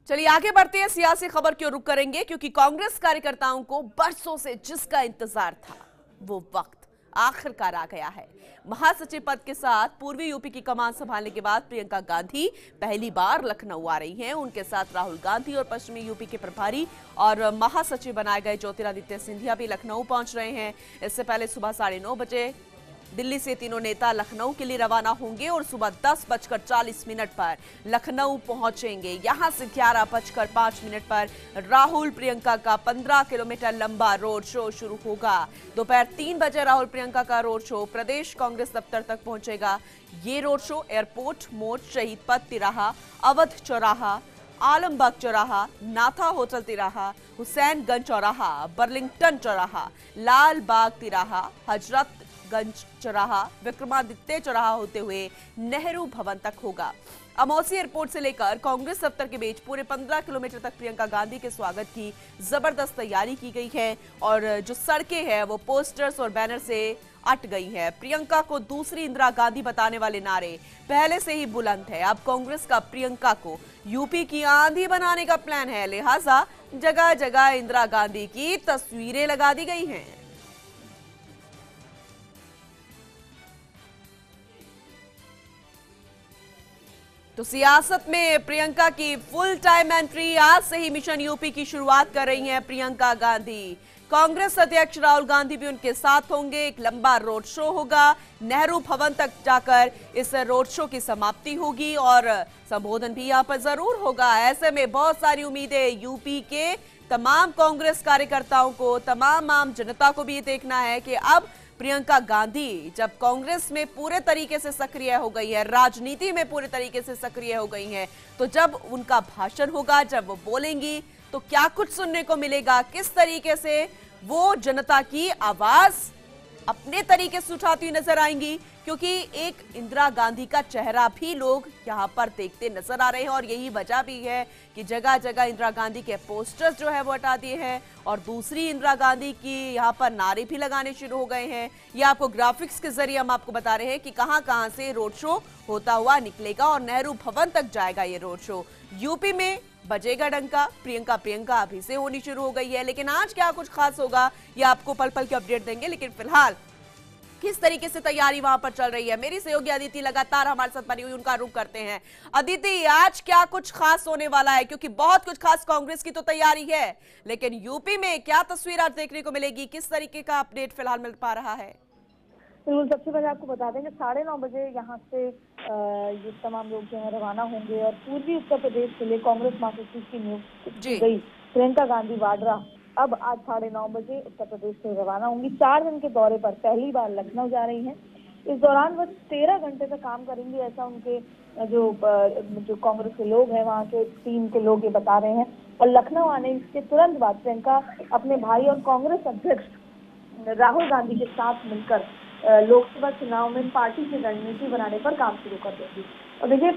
चलिए आगे बढ़ते हैं। सियासी खबर क्यों रुक करेंगे, क्योंकि कांग्रेस कार्यकर्ताओं को बरसों से जिसका इंतजार था वो वक्त आखिरकार आ गया है। महासचिव पद के साथ पूर्वी यूपी की कमान संभालने के बाद प्रियंका गांधी पहली बार लखनऊ आ रही हैं। उनके साथ राहुल गांधी और पश्चिमी यूपी के प्रभारी और महासचिव बनाए गए ज्योतिरादित्य सिंधिया भी लखनऊ पहुंच रहे हैं। इससे पहले सुबह 9:30 बजे दिल्ली से तीनों नेता लखनऊ के लिए रवाना होंगे और सुबह 10:40 पर लखनऊ पहुंचेंगे। यहां से 11:05 पर राहुल प्रियंका का 15 किलोमीटर लंबा रोड शो शुरू होगा। दोपहर 3 बजे राहुल प्रियंका का रोड शो प्रदेश कांग्रेस दफ्तर तक पहुंचेगा। ये रोड शो एयरपोर्ट मोड़, शहीद पथ तिराहा, अवध चौराहा, आलमबाग चौराहा, नाथा होटल तिराहा, हुसैनगंज चौराहा, बर्लिंगटन चौराहा, लाल बाग तिराहा, हजरत गंज चौराहा, विक्रमादित्य चौराहा होते हुए नेहरू भवन तक होगा। अमौसी एयरपोर्ट से लेकर कांग्रेस दफ्तर के बीच पूरे 15 किलोमीटर तक प्रियंका गांधी के स्वागत की जबरदस्त तैयारी की गई है और जो सड़कें हैं वो पोस्टर्स और बैनर से अट गई है। प्रियंका को दूसरी इंदिरा गांधी बताने वाले नारे पहले से ही बुलंद है। अब कांग्रेस का प्रियंका को यूपी की आंधी बनाने का प्लान है, लिहाजा जगह जगह इंदिरा गांधी की तस्वीरें लगा दी गई हैं। तो सियासत में प्रियंका की फुल टाइम एंट्री, आज से ही मिशन यूपी की शुरुआत कर रही हैं प्रियंका गांधी। कांग्रेस अध्यक्ष राहुल गांधी भी उनके साथ होंगे। एक लंबा रोड शो होगा, नेहरू भवन तक जाकर इस रोड शो की समाप्ति होगी और संबोधन भी यहां पर जरूर होगा। ऐसे में बहुत सारी उम्मीदें यूपी के तमाम कांग्रेस कार्यकर्ताओं को, तमाम आम जनता को भी ये देखना है कि अब प्रियंका गांधी जब कांग्रेस में पूरे तरीके से सक्रिय हो गई है, राजनीति में पूरे तरीके से सक्रिय हो गई हैं, तो जब उनका भाषण होगा, जब वो बोलेंगी तो क्या कुछ सुनने को मिलेगा, किस तरीके से वो जनता की आवाज अपने तरीके से उठाती हुई नजर आएंगी, क्योंकि एक इंदिरा गांधी का चेहरा भी लोग यहां पर देखते नजर आ रहे हैं और यही वजह भी है कि जगह जगह इंदिरा गांधी के पोस्टर्स जो है वो हटा दिए हैं और दूसरी इंदिरा गांधी की यहां पर नारे भी लगाने शुरू हो गए हैं। ये आपको ग्राफिक्स के जरिए हम आपको बता रहे हैं कि कहां से रोड शो होता हुआ निकलेगा और नेहरू भवन तक जाएगा ये रोड शो। यूपी में बजेगा डंका, प्रियंका अभी से होनी शुरू हो गई है, लेकिन आज क्या कुछ खास होगा ये आपको पल पल की अपडेट देंगे। लेकिन फिलहाल किस तरीके से तैयारी वहां पर चल रही है, मेरी सहयोगी अदिति लगातार हमारे साथ बनी हुई, उनका रुख करते हैं। अदिति, आज क्या कुछ खास होने वाला है, क्योंकि बहुत कुछ खास कांग्रेस की तो तैयारी है, लेकिन यूपी में क्या तस्वीर आज देखने को मिलेगी, किस तरीके का अपडेट फिलहाल मिल पा रहा है? बिल्कुल, सबसे पहले आपको बता दें कि 9:30 बजे यहाँ से ये तमाम लोग जो है रवाना होंगे और पूर्वी उत्तर प्रदेश के लिए कांग्रेस महासचिव की नियुक्ति की गई प्रियंका गांधी वाड्रा अब आज 9:30 बजे उत्तर प्रदेश से रवाना होंगी। 4 दिन के दौरे पर पहली बार लखनऊ जा रही हैं। इस दौरान वह 13 घंटे तक काम करेंगी, ऐसा उनके जो कांग्रेस के लोग हैं, वहाँ के टीम के लोग ये बता रहे हैं। और लखनऊ आने के तुरंत बाद प्रियंका अपने भाई और कांग्रेस अध्यक्ष राहुल गांधी के साथ मिलकर लोकसभा चुनाव में पार्टी की रणनीति बनाने पर काम शुरू कर देंगी। और देखिए,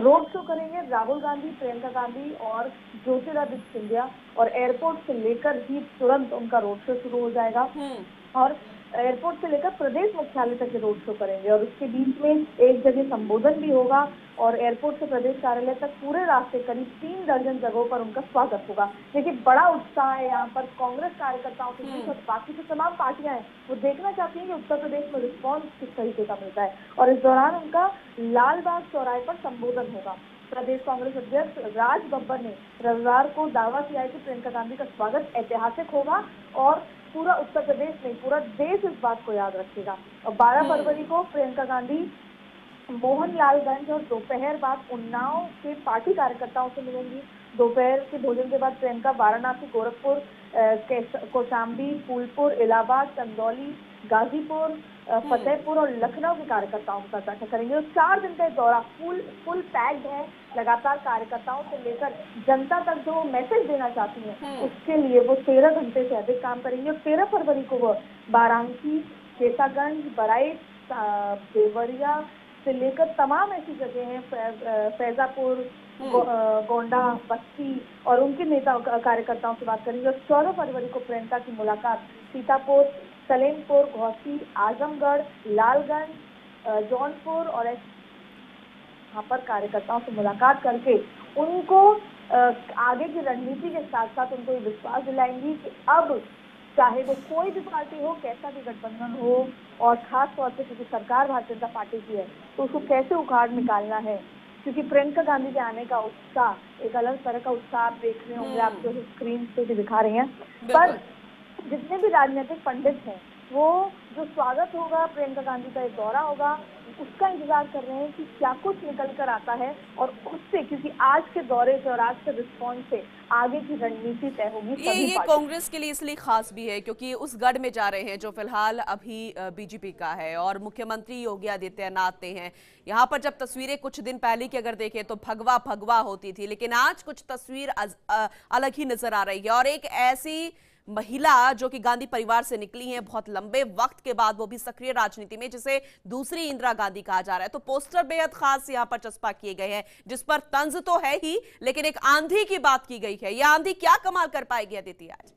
रोड शो करेंगे राहुल गांधी, प्रियंका गांधी और ज्योतिरादित्य सिंधिया और एयरपोर्ट से लेकर ही तुरंत उनका रोड शो शुरू हो जाएगा और एयरपोर्ट से लेकर प्रदेश मुख्यालय तक रोड शो करेंगे और उसके बीच में एक जगह संबोधन भी होगा और एयरपोर्ट से प्रदेश कार्यालय तक पूरे रास्ते करीब 3 दर्जन जगहों पर उनका स्वागत होगा। देखिए, बड़ा उत्साह है यहाँ पर कांग्रेस कार्यकर्ताओं के बीच और बाकी जो तमाम पार्टियां हैं वो देखना चाहती हैं कि उत्तर प्रदेश में रिस्पॉन्स किस तरीके का मिलता है। और इस दौरान उनका लाल बाग चौराहे पर संबोधन होगा। प्रदेश कांग्रेस अध्यक्ष राज बब्बर ने रविवार को दावा किया है कि प्रियंका गांधी का स्वागत ऐतिहासिक होगा और पूरा उत्तर प्रदेश नहीं, पूरा देश इस बात को याद रखेगा। और 12 फरवरी को प्रियंका गांधी मोहनलालगंज और दोपहर बाद उन्नाव के पार्टी कार्यकर्ताओं से मिलेंगी। दोपहर के भोजन के बाद प्रियंका वाराणसी, गोरखपुर, कौशाम्बी, फूलपुर, इलाहाबाद, चंदौली, गाजीपुर, फतेहपुर और लखनऊ के कार्यकर्ताओं के साथ बैठक करेंगे। और 4 दिन का दौरा फुल पैक्ड है। लगातार कार्यकर्ताओं से लेकर जनता तक जो मैसेज देना चाहती हैं उसके लिए वो 13 घंटे से अधिक काम करेंगे। और 13 फरवरी को वो वाराणसी, केसागंज, बराइच, देवरिया से लेकर तमाम ऐसी जगह हैं, फैजापुर, गोंडा, बस्ती और उनके नेता कार्यकर्ताओं से बात करेंगे। और 14 फरवरी को प्रियंका की मुलाकात सीतापुर, सलेमपुर, घोसी, आजमगढ़, लालगंज, जौनपुर और यहाँ पर कार्यकर्ताओं से मुलाकात करके उनको आगे की रणनीति के साथ साथ उनको ये विश्वास दिलाएंगी कि अब चाहे वो कोई भी पार्टी हो, कैसा भी गठबंधन हो, और खास तौर पे क्योंकि सरकार भारतीय जनता पार्टी की है तो उसको कैसे उखाड़ निकालना है। क्योंकि प्रियंका गांधी के आने का उत्साह, एक अलग तरह का उत्साह आप देख रहे होंगे, आप जो स्क्रीन पे भी दिखा रहे हैं। पर जितने भी राजनीतिक पंडित हैं वो जो स्वागत होगा, प्रियंका गांधी का एक दौरा होगा, उसका इंतजार कर रहे हैं कि क्या कुछ निकल कर आता है, और उससे, क्योंकि आज के दौरे से और आज के रिस्पॉन्स से आगे की रणनीति तय होगी। ये कांग्रेस के लिए इसलिए खास भी है क्योंकि उस गढ़ में जा रहे हैं जो फिलहाल अभी बीजेपी का है और मुख्यमंत्री योगी आदित्यनाथ ने हैं। यहाँ पर जब तस्वीरें कुछ दिन पहले की अगर देखें तो भगवा भगवा होती थी, लेकिन आज कुछ तस्वीर अलग ही नजर आ रही है। और एक ऐसी महिला जो कि गांधी परिवार से निकली हैं बहुत लंबे वक्त के बाद, वो भी सक्रिय राजनीति में, जिसे दूसरी इंदिरा गांधी कहा जा रहा है। तो पोस्टर बेहद खास यहां पर चस्पा किए गए हैं जिस पर तंज तो है ही, लेकिन एक आंधी की बात की गई है। यह आंधी क्या कमाल कर पाएगी अदिति आज?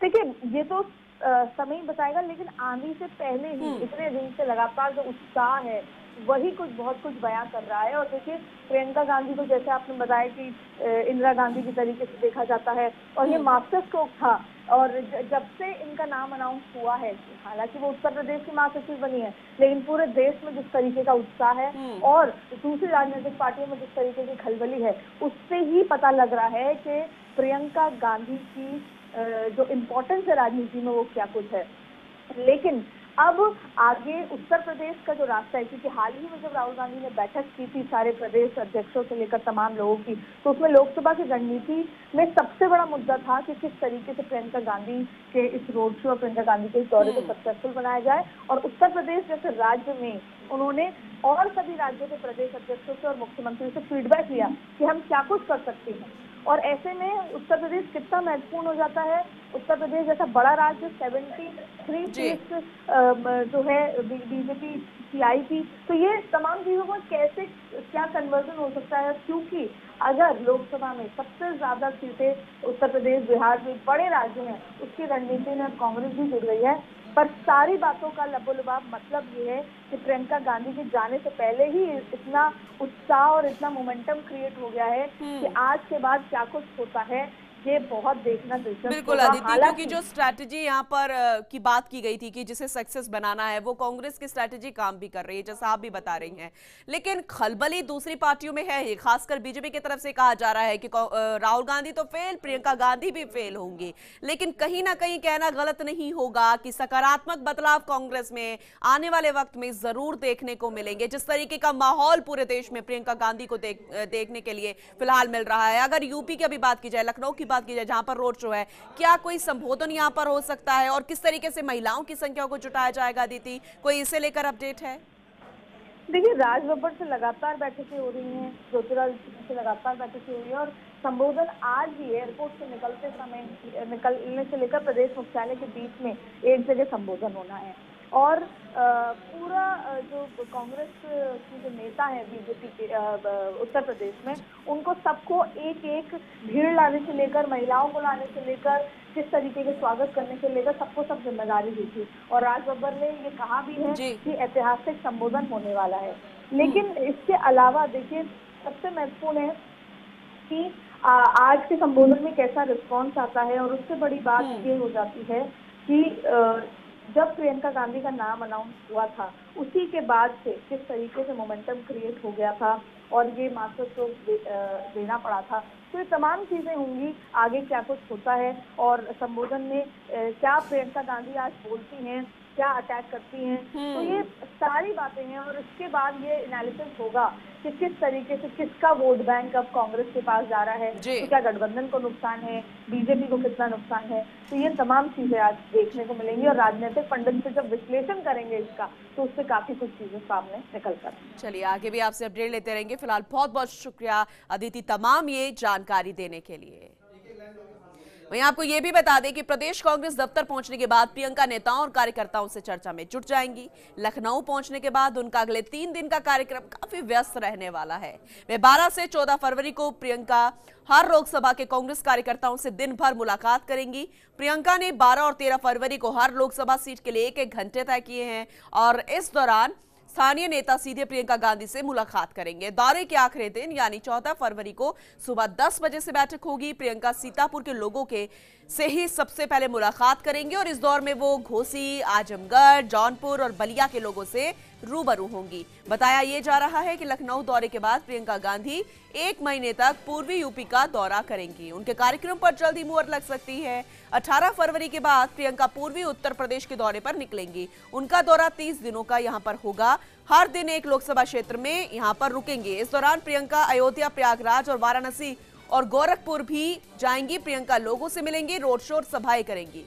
देखिए, ये तो समय बताएगा, लेकिन आंधी से पहले ही इतने दिन से लगातार जो उत्साह है वही बहुत कुछ बयां कर रहा है। और देखिए, प्रियंका गांधी को जैसे आपने बताया कि इंदिरा गांधी की तरीके से देखा जाता है, और ये मास्टर स्ट्रोक था। और जब से इनका नाम अनाउंस हुआ है, हालांकि वो उत्तर प्रदेश की महासचिव बनी है, लेकिन पूरे देश में जिस तरीके का उत्साह है और दूसरी राजनीतिक पार्टियों में जिस तरीके की खलबली है, उससे ही पता लग रहा है कि प्रियंका गांधी की जो इम्पोर्टेंस है राजनीति में वो क्या कुछ है। लेकिन अब आगे उत्तर प्रदेश का जो रास्ता है, क्योंकि हाल ही में जब राहुल गांधी ने बैठक की थी सारे प्रदेश अध्यक्षों से लेकर तमाम लोगों की, तो उसमें लोकसभा की रणनीति में सबसे बड़ा मुद्दा था कि किस तरीके से प्रियंका गांधी के इस रोड शो और प्रियंका गांधी के इस दौरे को सक्सेसफुल बनाया जाए। और उत्तर प्रदेश जैसे राज्य में उन्होंने और सभी राज्यों के प्रदेश अध्यक्षों से और मुख्यमंत्री से फीडबैक लिया कि हम क्या कुछ कर सकते हैं। और ऐसे में उत्तर प्रदेश कितना महत्वपूर्ण हो जाता है। उत्तर प्रदेश जैसा बड़ा राज्य, 73 सीट जो है बीजेपी की आई थी, तो ये तमाम चीजों को कैसे क्या कन्वर्जन हो सकता है, क्योंकि अगर लोकसभा में सबसे ज्यादा सीटें उत्तर प्रदेश बिहार में बड़े राज्य हैं, उसकी रणनीति में कांग्रेस भी जुड़ गई है। पर सारी बातों का लबोलबाब मतलब ये है कि प्रियंका गांधी के जाने से पहले ही इतना उत्साह और इतना मोमेंटम क्रिएट हो गया है कि आज के बाद क्या कुछ होता है ये बहुत देखना दिलचस्प। बिल्कुल अदिति, क्योंकि जो स्ट्रैटेजी यहाँ पर की बात की गई थी कि जिसे सक्सेस बनाना है, वो कांग्रेस की स्ट्रैटेजी काम भी कर रही है जैसा आप भी बता रही हैं, लेकिन खलबली दूसरी पार्टियों में है ही। खासकर बीजेपी की तरफ से कहा जा रहा है कि राहुल गांधी तो फेल, प्रियंका गांधी भी फेल होंगी। लेकिन कहीं ना कहीं कहना गलत नहीं होगा कि सकारात्मक बदलाव कांग्रेस में आने वाले वक्त में जरूर देखने को मिलेंगे। जिस तरीके का माहौल पूरे देश में प्रियंका गांधी को देखने के लिए फिलहाल मिल रहा है। अगर यूपी की अभी बात की जाए, लखनऊ की बात की जाए जहां पर रोड शो है, क्या कोई संबोधन यहां पर हो सकता है और किस तरीके से महिलाओं की संख्या को जुटाया जाएगा? अदिति, कोई इसे लेकर अपडेट है? देखिए, राजबब्बर से लगातार बैठकें हो रही हैं, ज्योतिरादित्य से लगातार बैठकें हो रही है, और संबोधन आज भी एयरपोर्ट से निकलते समय, निकलने से लेकर प्रदेश मुख्यालय के बीच में एक जगह संबोधन होना है। और पूरा जो कांग्रेस की जो नेता है बीजेपी के उत्तर प्रदेश में, उनको सबको एक एक भीड़ लाने से लेकर, महिलाओं को लाने से लेकर, किस तरीके के स्वागत करने से लेकर सबको सब जिम्मेदारी दी थी। और राज बब्बर ने ये कहा भी है कि ऐतिहासिक संबोधन होने वाला है। लेकिन इसके अलावा देखिए, सबसे महत्वपूर्ण है कि आज के संबोधन में कैसा रिस्पॉन्स आता है। और उससे बड़ी बात ये हो जाती है कि जब प्रियंका गांधी का नाम अनाउंस हुआ था, उसी के बाद से किस तरीके से मोमेंटम क्रिएट हो गया था और ये मास्टर स्ट्रोक देना पड़ा था। तो ये तमाम चीजें होंगी, आगे क्या कुछ होता है और संबोधन में क्या प्रियंका गांधी आज बोलती हैं, क्या अटैक करती हैं, तो ये सारी बातें हैं। और इसके बाद ये एनालिसिस होगा कि किस तरीके से किसका वोट बैंक अब कांग्रेस के पास जा रहा है, तो क्या गठबंधन को नुकसान है, बीजेपी को कितना नुकसान है। तो ये तमाम चीजें आज देखने को मिलेंगी और राजनीतिक पंडित से जब विश्लेषण करेंगे इसका, तो उससे काफी कुछ चीजें सामने निकल कर। चलिए, आगे भी आपसे अपडेट लेते रहेंगे। फिलहाल बहुत बहुत शुक्रिया अदिति तमाम ये जानकारी देने के लिए। वहीं आपको यह भी बता दें कि प्रदेश कांग्रेस दफ्तर पहुंचने के बाद प्रियंका नेताओं और कार्यकर्ताओं से चर्चा में जुट जाएंगी। लखनऊ पहुंचने के बाद उनका अगले 3 दिन का कार्यक्रम काफी व्यस्त रहने वाला है। वे 12 से 14 फरवरी को प्रियंका हर लोकसभा के कांग्रेस कार्यकर्ताओं से दिन भर मुलाकात करेंगी। प्रियंका ने 12 और 13 फरवरी को हर लोकसभा सीट के लिए 1-1 घंटे तय किए हैं और इस दौरान स्थानीय नेता सीधे प्रियंका गांधी से मुलाकात करेंगे। दौरे के आखिरी दिन यानी 14 फरवरी को सुबह 10 बजे से बैठक होगी। प्रियंका सीतापुर के लोगों के से ही सबसे पहले मुलाकात करेंगे और इस दौर में वो घोसी, आजमगढ़, जौनपुर और बलिया के लोगों से रूबरू होंगी। बताया ये जा रहा है कि लखनऊ दौरे के बाद प्रियंका गांधी 1 महीने तक पूर्वी यूपी का दौरा करेंगी। उनके कार्यक्रम पर जल्द ही मुहर लग सकती है। 18 फरवरी के बाद प्रियंका पूर्वी उत्तर प्रदेश के दौरे पर निकलेंगी। उनका दौरा 30 दिनों का यहां पर होगा। हर दिन एक लोकसभा क्षेत्र में यहां पर रुकेंगे। इस दौरान प्रियंका अयोध्या, प्रयागराज और वाराणसी और गोरखपुर भी जाएंगी। प्रियंका लोगों से मिलेंगी, रोड शो और सभाएं करेंगी।